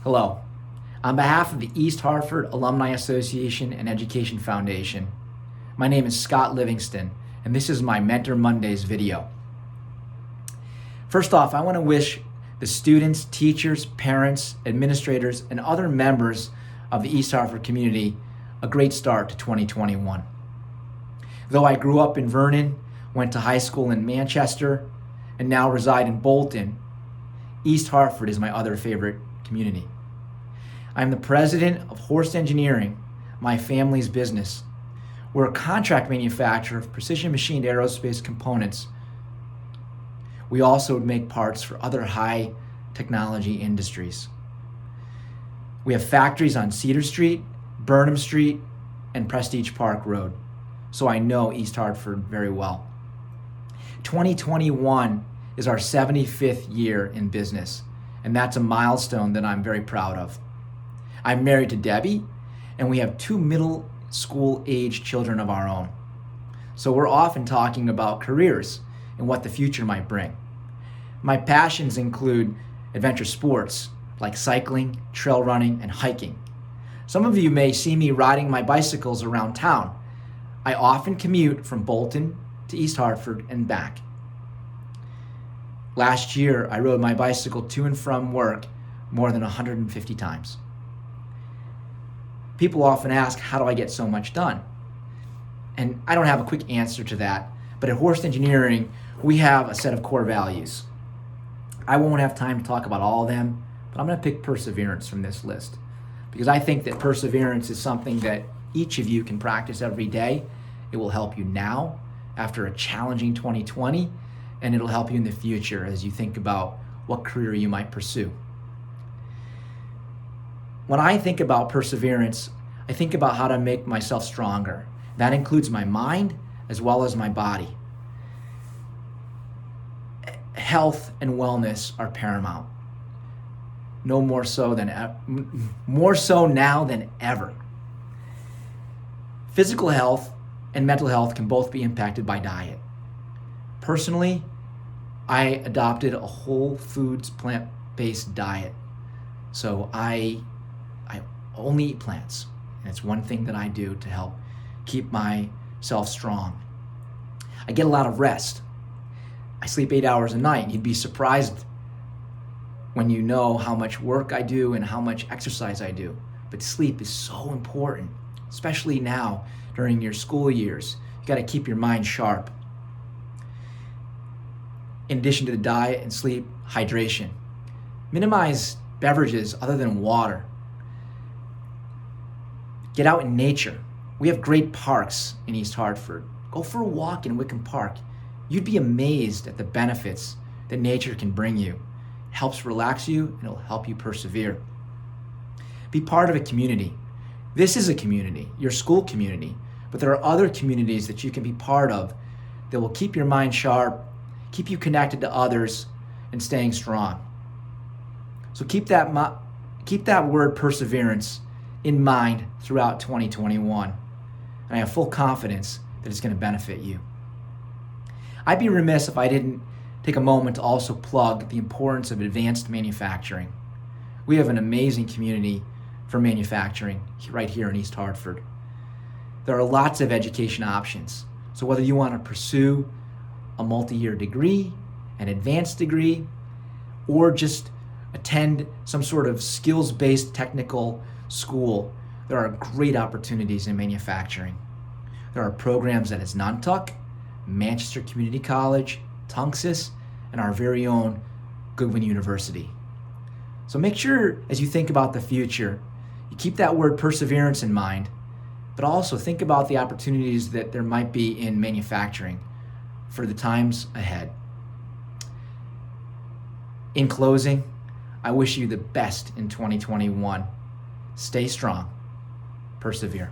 Hello. On behalf of the East Hartford Alumni Association and Education Foundation, my name is Scott Livingston, and this is my Mentor Mondays video. First off, I want to wish the students, teachers, parents, administrators, and other members of the East Hartford community a great start to 2021. Though I grew up in Vernon, went to high school in Manchester, and now reside in Bolton, East Hartford is my other favorite community. I'm the president of HORST Engineering, my family's business. We're a contract manufacturer of precision machined aerospace components. We also make parts for other high technology industries. We have factories on Cedar Street, Burnham Street, and Prestige Park Road, so I know East Hartford very well. 2021 is our 75th year in business, and that's a milestone that I'm very proud of. I'm married to Debbie, and we have 2 middle school age children of our own. So we're often talking about careers and what the future might bring. My passions include adventure sports like cycling, trail running, and hiking. Some of you may see me riding my bicycles around town. I often commute from Bolton to East Hartford and back. Last year, I rode my bicycle to and from work more than 150 times. People often ask, how do I get so much done? And I don't have a quick answer to that, but at HORST Engineering, we have a set of core values. I won't have time to talk about all of them, but I'm going to pick perseverance from this list because I think that perseverance is something that each of you can practice every day. It will help you now after a challenging 2020, and it'll help you in the future as you think about what career you might pursue. When I think about perseverance, I think about how to make myself stronger. That includes my mind as well as my body. Health and wellness are paramount. No more so now than ever. Physical health and mental health can both be impacted by diet. Personally, I adopted a whole foods plant-based diet. So I only eat plants. And it's one thing that I do to help keep myself strong. I get a lot of rest. I sleep 8 hours a night. You'd be surprised when you know how much work I do and how much exercise I do. But sleep is so important, especially now during your school years. You got to keep your mind sharp. In addition to the diet and sleep, hydration. Minimize beverages other than water. Get out in nature. We have great parks in East Hartford. Go for a walk in Wickham Park. You'd be amazed at the benefits that nature can bring you. It helps relax you and it'll help you persevere. Be part of a community. This is a community, your school community, but there are other communities that you can be part of that will keep your mind sharp, keep you connected to others, and staying strong. So keep that word perseverance in mind throughout 2021. And I have full confidence that it's going to benefit you. I'd be remiss if I didn't take a moment to also plug the importance of advanced manufacturing. We have an amazing community for manufacturing right here in East Hartford. There are lots of education options. So whether you want to pursue a multi-year degree, an advanced degree, or just attend some sort of skills-based technical school, there are great opportunities in manufacturing. There are programs at Nantucket, Manchester Community College, Tunxis, and our very own Goodwin University. So make sure as you think about the future, you keep that word perseverance in mind, but also think about the opportunities that there might be in manufacturing for the times ahead. In closing, I wish you the best in 2021. Stay strong. Persevere.